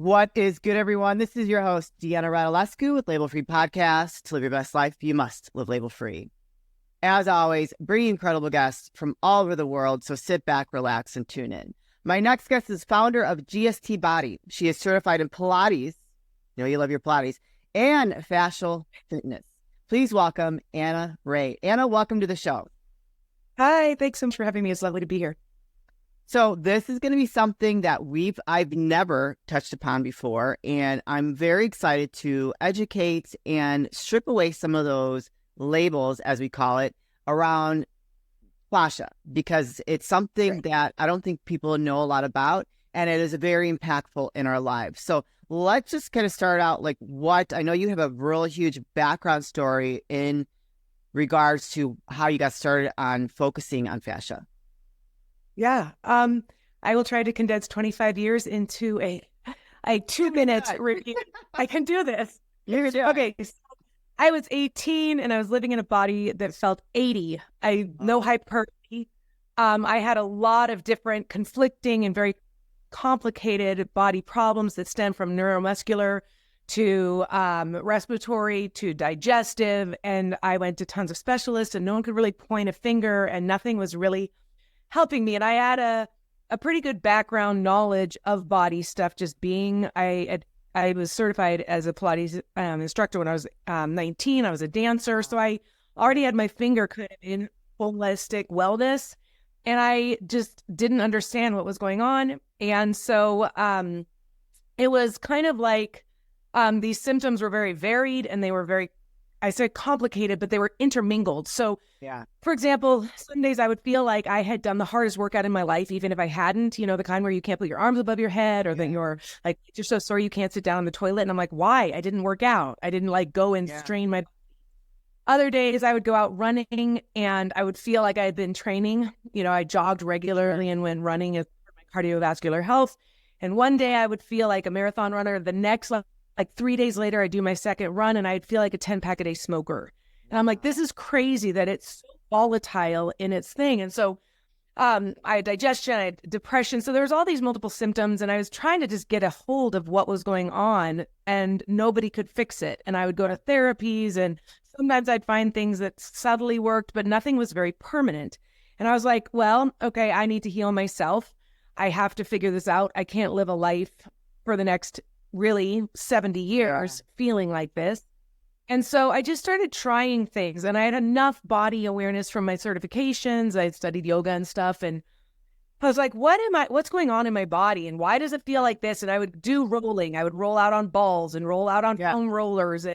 What is good, everyone? This is your host, Deanna with Label Free Podcast. To live your best life, you must live label free. As always, bringing incredible guests from all over the world, so sit back, relax, and tune in. My next guest is founder of GST Body. She is certified in Pilates, you love your Pilates, and fascial fitness. Please welcome Anna Rahe. Anna, welcome to the show. Hi, thanks so much for having me. It's lovely to be here. So this is going to be something that I've never touched upon before, and I'm very excited to educate and strip away some of those labels, as we call it, around fascia, because it's something that I don't think people know a lot about, and it is very impactful in our lives. So let's just kind of start out I know you have a real huge background story in regards to how you got started on focusing on fascia. Yeah. I will try to condense 25 years into a 2-minute review. I can do this. Okay. So I was 18 and I was living in a body that felt 80. No hypertrophy. I had a lot of different conflicting and very complicated body problems that stem from neuromuscular to respiratory to digestive. And I went to tons of specialists and no one could really point a finger and nothing was really helping me. And I had a pretty good background knowledge of body stuff, just being, I was certified as a Pilates instructor when I was 19. I was a dancer. So I already had my finger kind of in holistic wellness. And I just didn't understand what was going on. And so it was kind of like these symptoms were very varied and they were very, I said complicated, but they were intermingled. So, for example, some days I would feel like I had done the hardest workout in my life, even if I hadn't, the kind where you can't put your arms above your head or that you're so sore you can't sit down on the toilet. And I'm like, why? I didn't work out. I didn't go and strain my. Other days I would go out running and I would feel like I had been training. I jogged regularly and went running as part of my cardiovascular health. And one day I would feel like a marathon runner. The next, 3 days later, I do my second run and I'd feel like a 10-pack-a-day smoker. And I'm like, this is crazy that it's so volatile in its thing. And so I had digestion, I had depression. So there was all these multiple symptoms and I was trying to just get a hold of what was going on and nobody could fix it. And I would go to therapies and sometimes I'd find things that subtly worked, but nothing was very permanent. And I was like, well, okay, I need to heal myself. I have to figure this out. I can't live a life for the next really 70 years feeling like this. And so I just started trying things and I had enough body awareness from my certifications. I had studied yoga and stuff. And I was like, what's going on in my body? And why does it feel like this? And I would do rolling. I would roll out on balls and roll out on foam rollers. And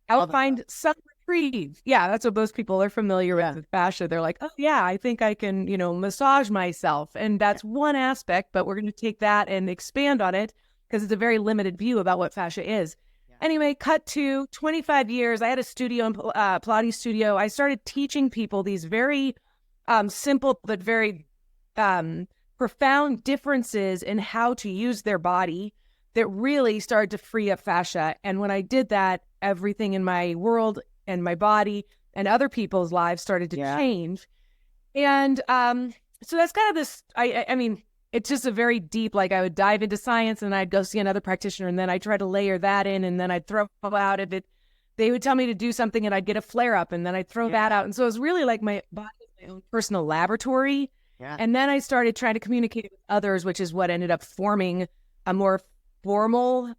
I would find some reprieve. Yeah, that's what most people are familiar with fascia. They're like, oh yeah, I think I can, massage myself. And that's one aspect, but we're going to take that and expand on it because it's a very limited view about what fascia is. Anyway, cut to 25 years. I had a studio, Pilates studio. I started teaching people these very simple but very profound differences in how to use their body that really started to free up fascia. And when I did that, everything in my world and my body and other people's lives started to change. And so that's kind of this, I mean, it's just a very deep, I would dive into science and I'd go see another practitioner and then I'd try to layer that in and then I'd throw out of it. They would tell me to do something and I'd get a flare up and then I'd throw that out. And so it was really like my body, my own personal laboratory. And then I started trying to communicate with others, which is what ended up forming a more formal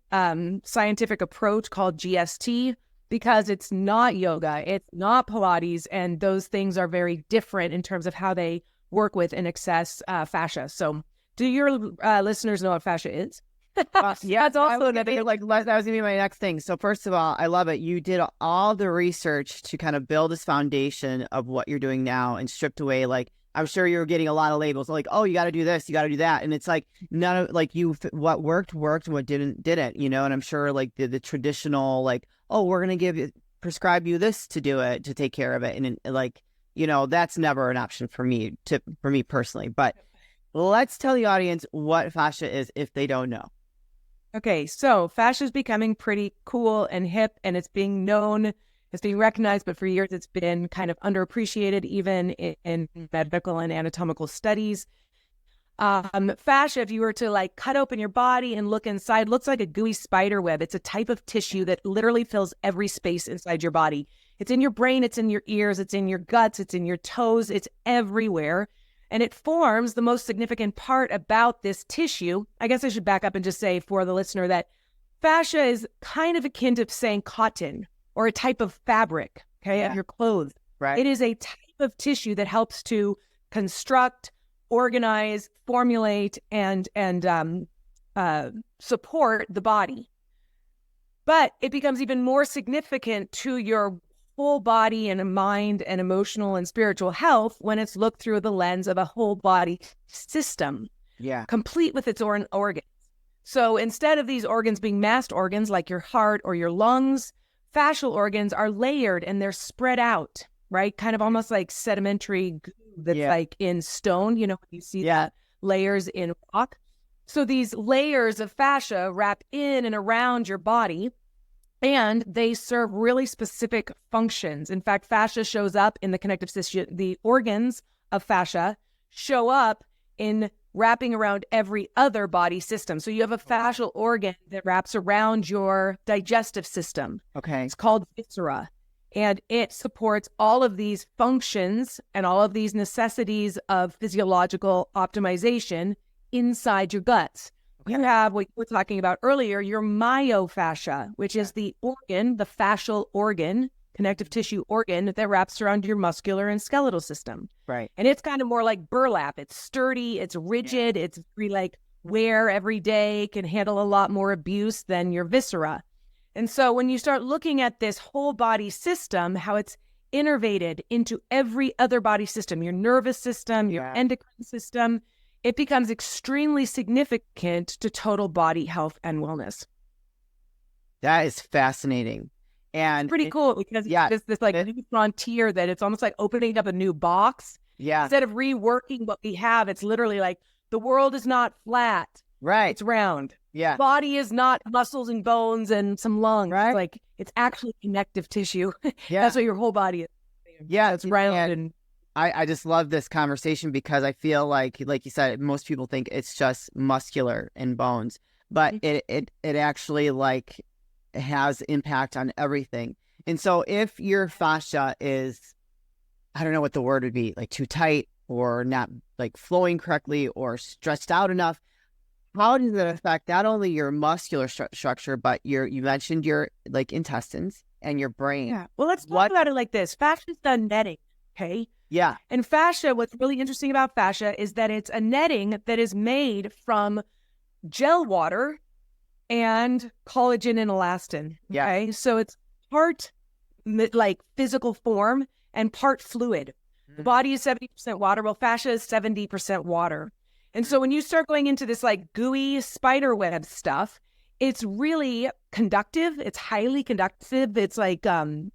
scientific approach called GST, because it's not yoga, it's not Pilates, and those things are very different in terms of how they work with and access fascia. So do your listeners know what fascia is? That's also another that was going to be my next thing. So first of all, I love it. You did all the research to kind of build this foundation of what you're doing now and stripped away. I'm sure you were getting a lot of labels oh, you got to do this, you got to do that. And it's none of what worked, and what didn't. And I'm sure the traditional, oh, we're going to prescribe you this to do it, to take care of it. And that's never an option for me personally. But let's tell the audience what fascia is if they don't know. Okay, so fascia is becoming pretty cool and hip, and it's being known, it's being recognized, but for years it's been kind of underappreciated even in medical and anatomical studies. Fascia, if you were to like cut open your body and look inside, looks like a gooey spider web. It's a type of tissue that literally fills every space inside your body. It's in your brain, it's in your ears, it's in your guts, it's in your toes, it's everywhere. And it forms the most significant part about this tissue. I guess I should back up and just say for the listener that fascia is kind of akin to saying cotton or a type of fabric, okay, of your clothes. Right. It is a type of tissue that helps to construct, organize, formulate, and support the body. But it becomes even more significant to your whole body and mind and emotional and spiritual health when it's looked through the lens of a whole body system, complete with its organs. So instead of these organs being massed organs like your heart or your lungs, fascial organs are layered and they're spread out, right? Kind of almost like sedimentary goo that's like in stone, you know, you see that layers in rock. So these layers of fascia wrap in and around your body, and they serve really specific functions. In fact, fascia shows up in the connective tissue. The organs of fascia show up in wrapping around every other body system. So you have a fascial organ that wraps around your digestive system. Okay. It's called viscera. And it supports all of these functions and all of these necessities of physiological optimization inside your guts. You have what you were talking about earlier, your myofascia, which is the organ, the fascial organ, connective tissue organ that wraps around your muscular and skeletal system. Right. And it's kind of more like burlap. It's sturdy, it's rigid, it's very like wear every day, can handle a lot more abuse than your viscera. And so when you start looking at this whole body system, how it's innervated into every other body system, your nervous system, your endocrine system, it becomes extremely significant to total body health and wellness. That is fascinating. And pretty cool because it's this like new frontier that it's almost like opening up a new box. Yeah. Instead of reworking what we have, it's literally like the world is not flat. Right. It's round. Yeah. Body is not muscles and bones and some lungs. Right. It's like it's actually connective tissue. Yeah. That's what your whole body is. Yeah. It's round and I just love this conversation because I feel like you said, most people think it's just muscular and bones, but it actually like has impact on everything. And so if your fascia is, I don't know what the word would be, like too tight or not like flowing correctly or stretched out enough, how does it affect not only your muscular structure, but you mentioned your like intestines and your brain? Yeah. Well, let's talk about it like this. Fascia is the netting. Okay. Yeah. And fascia, what's really interesting about fascia is that it's a netting that is made from gel water and collagen and elastin. Okay. So it's part like physical form and part fluid. The body is 70% water. Well, fascia is 70% water. And so when you start going into this like gooey spider web stuff, it's really conductive. It's highly conductive. It's like a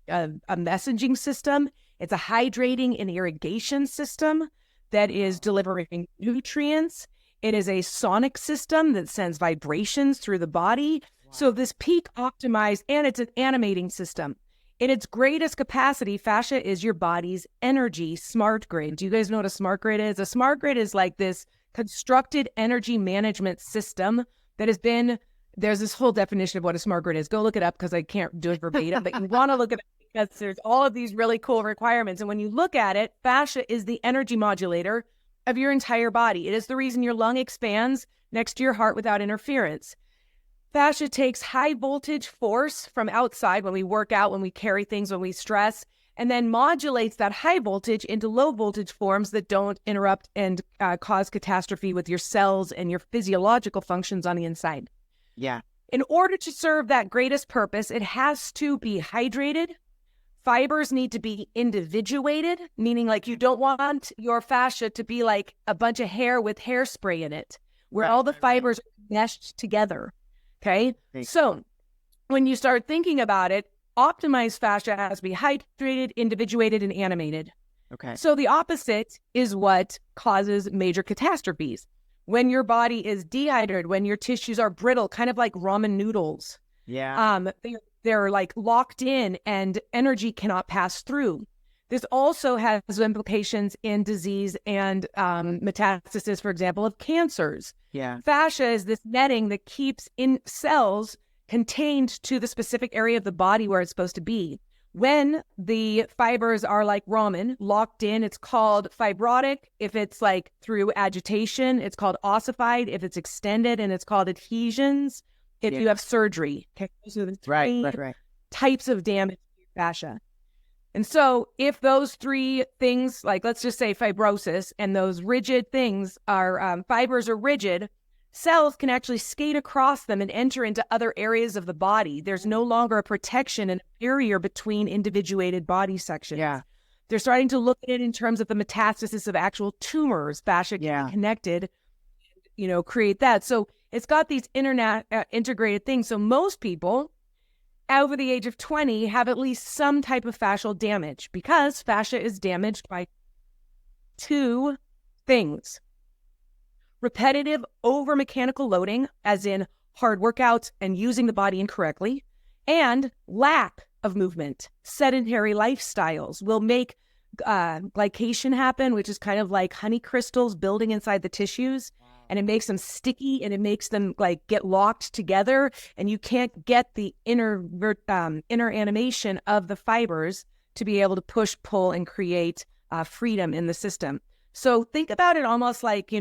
messaging system. It's a hydrating and irrigation system that is delivering nutrients. It is a sonic system that sends vibrations through the body. Wow. So this peak optimized, and it's an animating system. In its greatest capacity, fascia is your body's energy smart grid. Do you guys know what a smart grid is? A smart grid is like this constructed energy management system that has been, there's this whole definition of what a smart grid is. Go look it up because I can't do it verbatim, but you want to look at it because there's all of these really cool requirements. And when you look at it, fascia is the energy modulator of your entire body. It is the reason your lung expands next to your heart without interference. Fascia takes high voltage force from outside when we work out, when we carry things, when we stress, and then modulates that high voltage into low voltage forms that don't interrupt and cause catastrophe with your cells and your physiological functions on the inside. Yeah. In order to serve that greatest purpose, it has to be hydrated. Fibers need to be individuated, meaning like you don't want your fascia to be like a bunch of hair with hairspray in it, where all the fibers are meshed together. Okay. So when you start thinking about it, optimized fascia has to be hydrated, individuated, and animated. Okay. So the opposite is what causes major catastrophes. When your body is dehydrated, when your tissues are brittle, kind of like ramen noodles. Yeah. They're like locked in and energy cannot pass through. This also has implications in disease and metastasis, for example, of cancers. Yeah. Fascia is this netting that keeps in cells contained to the specific area of the body where it's supposed to be. When the fibers are like ramen, locked in, it's called fibrotic. If it's like through agitation, it's called ossified. If it's extended, and it's called adhesions. If you have surgery, okay, those are the three types of damage to your fascia. And so if those three things, like let's just say fibrosis, and those rigid things are, fibers are rigid, cells can actually skate across them and enter into other areas of the body. There's no longer a protection and a barrier between individuated body sections. Yeah. They're starting to look at it in terms of the metastasis of actual tumors. Fascia can be connected, create that. So it's got these integrated things. So most people over the age of 20 have at least some type of fascial damage, because fascia is damaged by two things: repetitive over mechanical loading, as in hard workouts and using the body incorrectly, and lack of movement. Sedentary lifestyles will make glycation happen, which is kind of like honey crystals building inside the tissues. And it makes them sticky, and it makes them like get locked together, and you can't get the inner animation of the fibers to be able to push, pull, and create freedom in the system. So think about it almost like,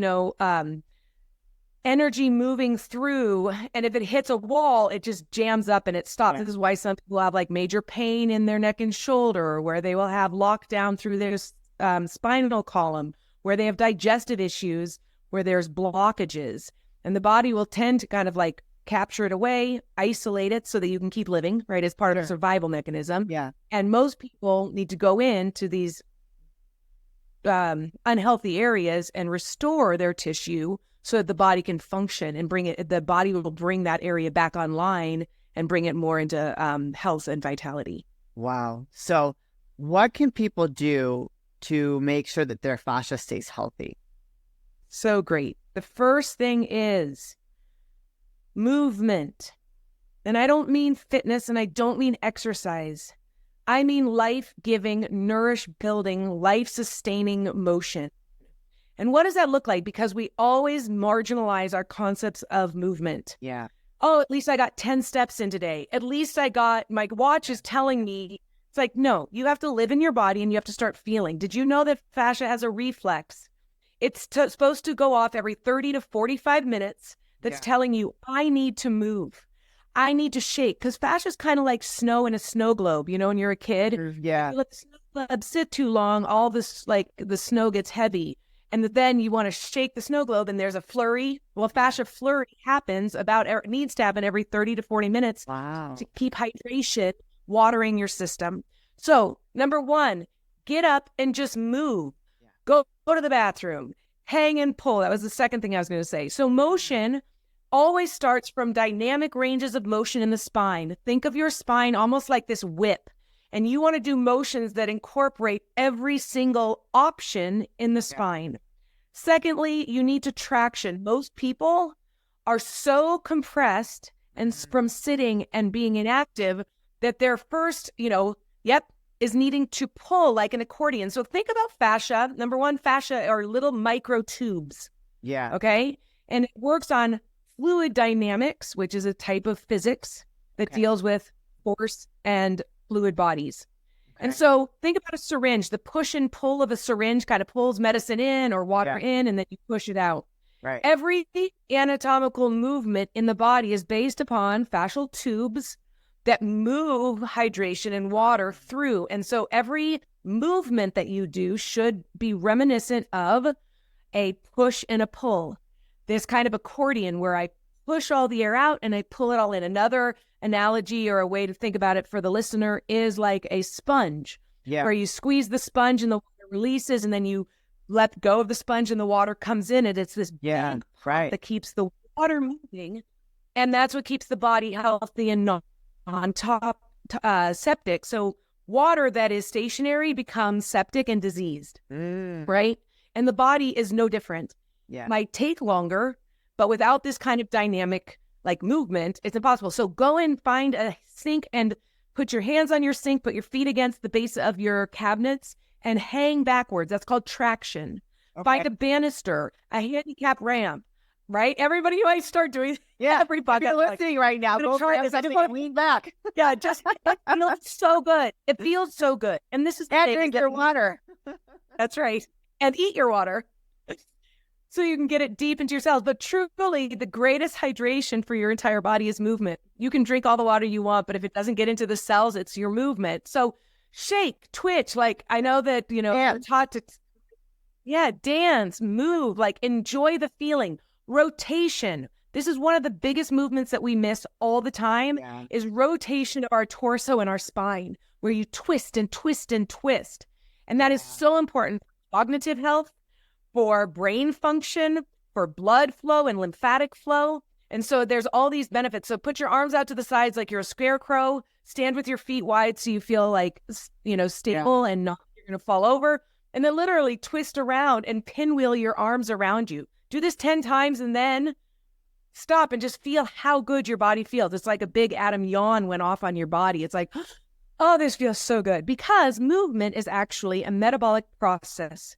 energy moving through, and if it hits a wall, it just jams up and it stops. Yeah. This is why some people have like major pain in their neck and shoulder, where they will have lockdown through their spinal column, where they have digestive issues, where there's blockages, and the body will tend to kind of like capture it away, isolate it so that you can keep living, right, as part of a survival mechanism. Yeah. And most people need to go into these unhealthy areas and restore their tissue so that the body can function and the body will bring that area back online and bring it more into health and vitality. Wow. So what can people do to make sure that their fascia stays healthy? So great. The first thing is movement. And I don't mean fitness, and I don't mean exercise. I mean life-giving, nourish-building, life-sustaining motion. And what does that look like? Because we always marginalize our concepts of movement. Yeah. Oh, at least I got 10 steps in today. At least I got, my watch is telling me. It's like, no, you have to live in your body and you have to start feeling. Did you know that fascia has a reflex? It's supposed to go off every 30 to 45 minutes. That's telling you, I need to move. I need to shake. Because fascia is kind of like snow in a snow globe. When you're a kid, yeah, you let the snow globe sit too long, all this, like the snow gets heavy. And then you want to shake the snow globe and there's a flurry. Well, fascia flurry needs to happen every 30 to 40 minutes to keep hydration, watering your system. So, number one, get up and just move. Go to the bathroom, hang and pull. That was the second thing I was going to say. So motion always starts from dynamic ranges of motion in the spine. Think of your spine almost like this whip, and you want to do motions that incorporate every single option in the spine. Secondly, you need to traction. Most people are so compressed and from sitting and being inactive that their first, is needing to pull like an accordion. So think about fascia. Number one, fascia are little micro tubes. Yeah. Okay. And it works on fluid dynamics, which is a type of physics that deals with force and fluid bodies. Okay. And so think about a syringe. The push and pull of a syringe kind of pulls medicine in or water in, and then you push it out. Right. Every anatomical movement in the body is based upon fascial tubes that move hydration and water through. And so every movement that you do should be reminiscent of a push and a pull. This kind of accordion where I push all the air out and I pull it all in. Another analogy or a way to think about it for the listener is like a sponge, where you squeeze the sponge and the water releases, and then you let go of the sponge and the water comes in, and it's this big pump that keeps the water moving. And that's what keeps the body healthy and not on top septic. So water that is stationary becomes septic and diseased, right? And the body is no different. Might take longer, but without this kind of dynamic like movement, it's impossible. So go and find a sink and put your hands on your sink, put your feet against the base of your cabinets, and hang backwards. That's called traction. Okay. Find a banister, a handicap ramp, right? Everybody might start doing. Yeah, everybody if you're listening right now, go try this. I just want to lean back. Yeah, just it feels so good. It feels so good. And this is the And thing, drink your water. That's right. And eat your water so you can get it deep into your cells. But truly, the greatest hydration for your entire body is movement. You can drink all the water you want, but if it doesn't get into the cells, it's your movement. So shake, twitch. Like, I know that, we're taught to, dance, move, like enjoy the feeling. Rotation. This is one of the biggest movements that we miss all the time is rotation of our torso and our spine, where you twist and twist and twist. And that is so important for cognitive health, for brain function, for blood flow and lymphatic flow. And so there's all these benefits. So put your arms out to the sides like you're a scarecrow, stand with your feet wide so you feel like, stable and not you're going to fall over. And then literally twist around and pinwheel your arms around you. Do this 10 times and then stop and just feel how good your body feels. It's like a big atom yawn went off on your body. It's like, oh, this feels so good, because movement is actually a metabolic process.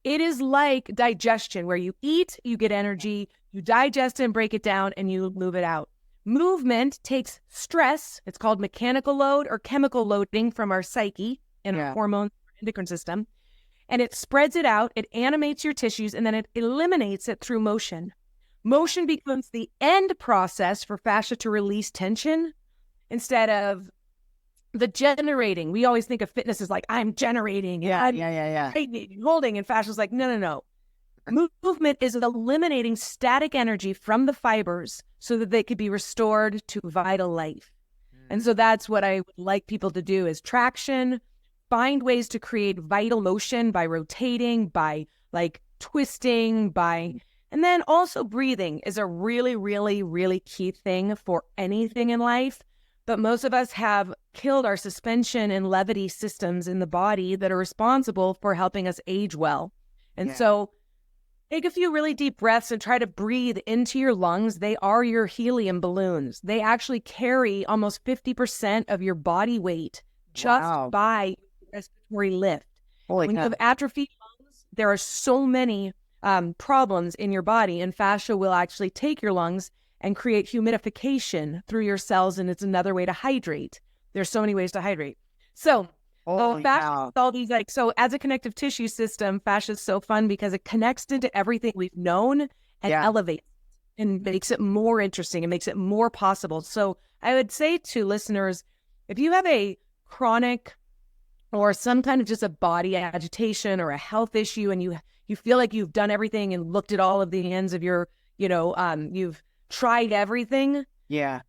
It is like digestion, where you eat, you get energy, you digest and break it down, and you move it out. Movement takes stress. It's called mechanical load or chemical loading from our psyche and our hormones, endocrine system. And it spreads it out, it animates your tissues, and then it eliminates it through motion. Motion becomes the end process for fascia to release tension instead of the generating. We always think of fitness as like, I'm generating. I'm holding. And fascia is like, no. Movement is eliminating static energy from the fibers so that they could be restored to vital life. And so that's what I would like people to do is traction, find ways to create vital motion by rotating, by like twisting, and then also breathing is a really, really, really key thing for anything in life. But most of us have killed our suspension and levity systems in the body that are responsible for helping us age well. And so take a few really deep breaths and try to breathe into your lungs. They are your helium balloons. They actually carry almost 50% of your body weight just by respiratory lift. When you have atrophied lungs, there are so many problems in your body, and fascia will actually take your lungs and create humidification through your cells, and it's another way to hydrate. There's so many ways to hydrate. So fascia, all these so as a connective tissue system, fascia is so fun because it connects into everything we've known and elevates and makes it more interesting and makes it more possible. So I would say to listeners, if you have a chronic or some kind of just a body agitation or a health issue, and you feel like you've done everything and looked at all of the ends of your, you've tried everything. Yeah.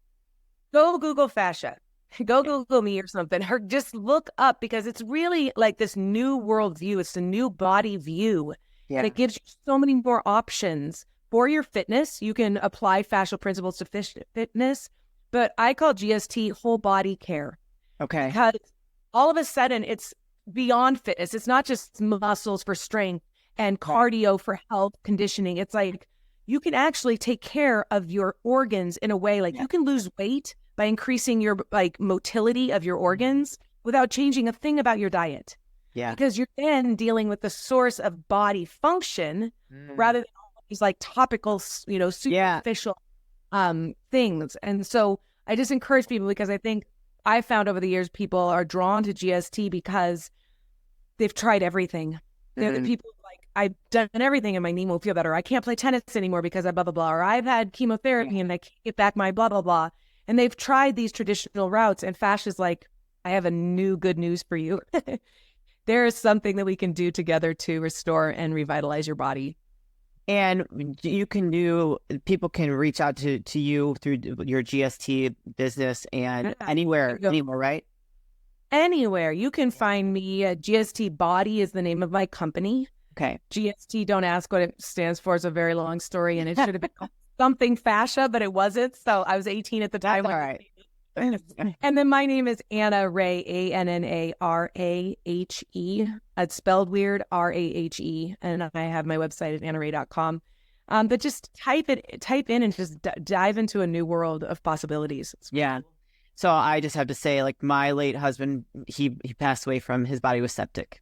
Go Google fascia. Go Google me or something. Or just look up, because it's really like this new world view. It's a new body view. Yeah. And it gives you so many more options for your fitness. You can apply fascial principles to fitness, but I call GST whole body care. Okay. Because all of a sudden it's beyond fitness. It's not just muscles for strength and cardio for health conditioning. It's like you can actually take care of your organs in a way like you can lose weight by increasing your motility of your organs without changing a thing about your diet. Yeah. Because you're then dealing with the source of body function rather than all these topical, superficial things. And so I just encourage people, because I think I found over the years people are drawn to GST because they've tried everything. They're the people I've done everything and my knee won't feel better. I can't play tennis anymore because I blah, blah, blah. Or I've had chemotherapy and I can't get back my blah, blah, blah. And they've tried these traditional routes, and fascia's like, I have a new good news for you. There is something that we can do together to restore and revitalize your body. And people can reach out to you through your GST business and anywhere, right? Anywhere. You can find me. GST Body is the name of my company. Okay. GST, don't ask what it stands for. It's a very long story, and it should have been something fascia, but it wasn't. So I was 18 at the time. All right. And then my name is Anna Rahe, ANNARAHE. It's spelled weird, RAHE. And I have my website at annarahe.com. But just type in and just dive into a new world of possibilities. Yeah. So I just have to say, like, my late husband, he passed away from, his body was septic,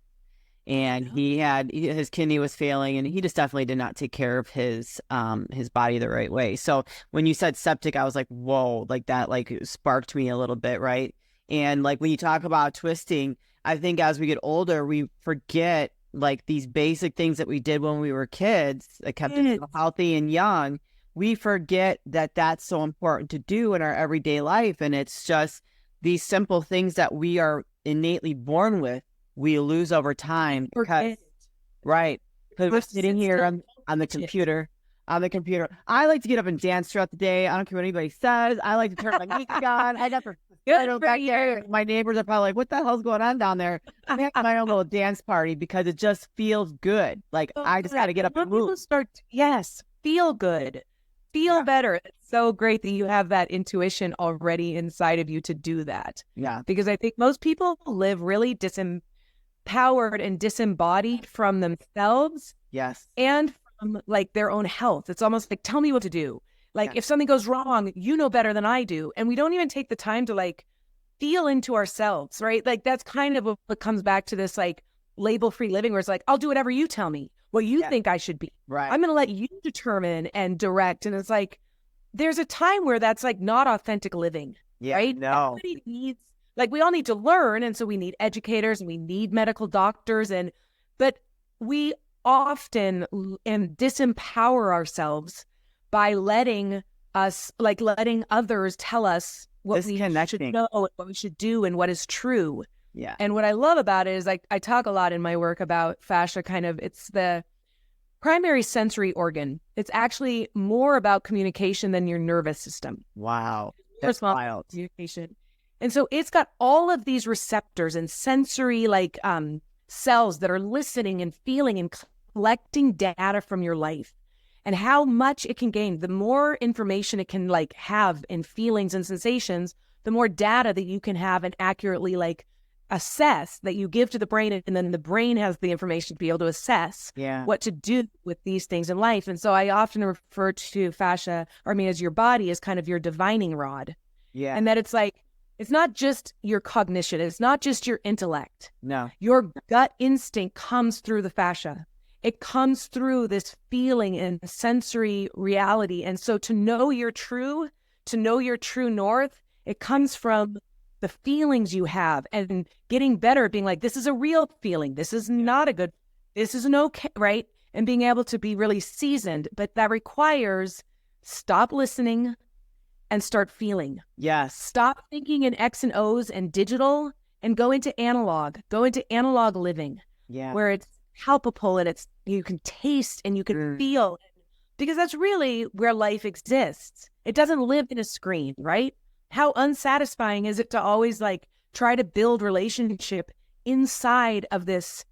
and his kidney was failing, and he just definitely did not take care of his body the right way. So when you said septic, I was like, whoa, like that, like, it sparked me a little bit, right? And like when you talk about twisting, I think as we get older, we forget like these basic things that we did when we were kids that kept us so healthy and young. We forget that that's so important to do in our everyday life. And it's just these simple things that we are innately born with, we lose over time because, right, because we're sitting here on the computer. On the computer. I like to get up and dance throughout the day. I don't care what anybody says. I like to turn my music on. I got back there. My neighbors are probably like, what the hell's going on down there? I have my own little dance party because it just feels good. Like, I just got to get up and move. Feel good. Feel better. It's so great that you have that intuition already inside of you to do that. Yeah. Because I think most people live really disempowered and disembodied from themselves. Yes. And from like their own health. It's almost like, tell me what to do. Like if something goes wrong, you know better than I do. And we don't even take the time to like feel into ourselves, right? Like that's kind of what comes back to this like label-free living where it's like, I'll do whatever you tell me, what you think I should be. Right. I'm going to let you determine and direct. And it's like, there's a time where that's like not authentic living, right? No. Everybody needs, like we all need to learn. And so we need educators and we need medical doctors. But we often disempower ourselves by letting others tell us what we should know, what we should do, and what is true. Yeah. And what I love about it is like I talk a lot in my work about fascia. Kind of, it's the primary sensory organ. It's actually more about communication than your nervous system. Wow, that's wild. Communication, and so it's got all of these receptors and sensory cells that are listening and feeling and collecting data from your life. And how much it can gain, the more information it can like have in feelings and sensations, the more data that you can have and accurately like assess that you give to the brain, and then the brain has the information to be able to assess what to do with these things in life. And so I often refer to fascia, as your body as kind of your divining rod. Yeah. And that it's like, it's not just your cognition. It's not just your intellect. No. Your gut instinct comes through the fascia. It comes through this feeling and sensory reality. And so to know your true north, it comes from the feelings you have and getting better at being like, this is a real feeling. This is not a good, this isn't okay, right? And being able to be really seasoned. But that requires stop listening and start feeling. Yes. Stop thinking in X and O's and digital and go into analog living. Yeah. Where it's palpable and you can taste and you can feel, because that's really where life exists. It doesn't live in a screen, right? How unsatisfying is it to always like try to build relationship inside of this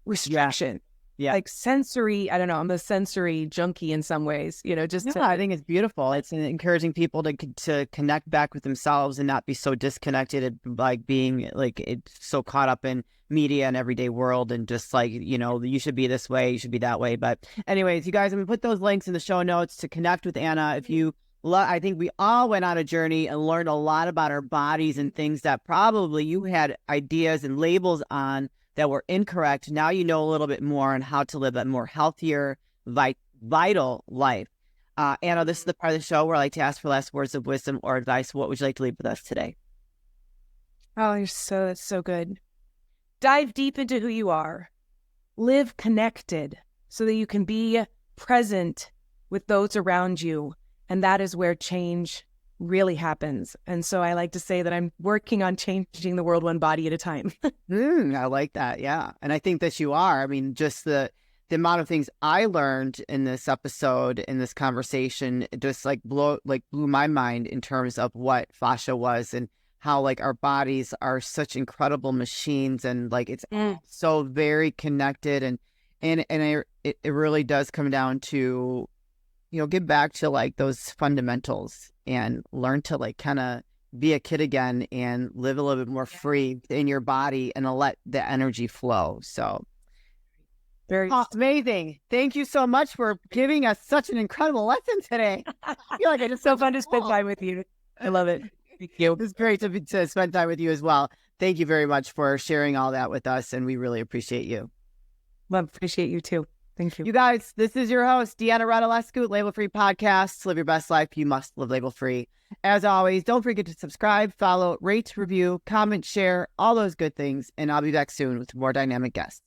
restriction? Yeah. Like sensory, I don't know, I'm a sensory junkie in some ways, I think it's beautiful. It's encouraging people to connect back with themselves and not be so disconnected, like being like it's so caught up in media and everyday world and just like, you should be this way, you should be that way. But anyways, you guys, I'm gonna put those links in the show notes to connect with Anna. If you I think we all went on a journey and learned a lot about our bodies and things that probably you had ideas and labels on that were incorrect. Now you know a little bit more on how to live a more healthier, vital life. Anna, this is the part of the show where I like to ask for last words of wisdom or advice. What would you like to leave with us today? Oh, that's so good. Dive deep into who you are. Live connected so that you can be present with those around you. And that is where change really happens. And so I like to say that I'm working on changing the world one body at a time. I like that. Yeah. And I think that you are. Just the amount of things I learned in this episode, in this conversation, it just blew my mind in terms of what fascia was and how like our bodies are such incredible machines and like it's so very connected and it really does come down to get back to like those fundamentals and learn to like kind of be a kid again and live a little bit more free in your body and let the energy flow. So very amazing. Thank you so much for giving us such an incredible lesson today. I feel like I just so fun to spend time with you. I love it. Thank you. It's great to spend time with you as well. Thank you very much for sharing all that with us, and we really appreciate you. Well, appreciate you too. Thank you. You guys, this is your host, Deanna and Anna, Label Free Podcasts. Live your best life. You must live label free. As always, don't forget to subscribe, follow, rate, review, comment, share, all those good things. And I'll be back soon with more dynamic guests.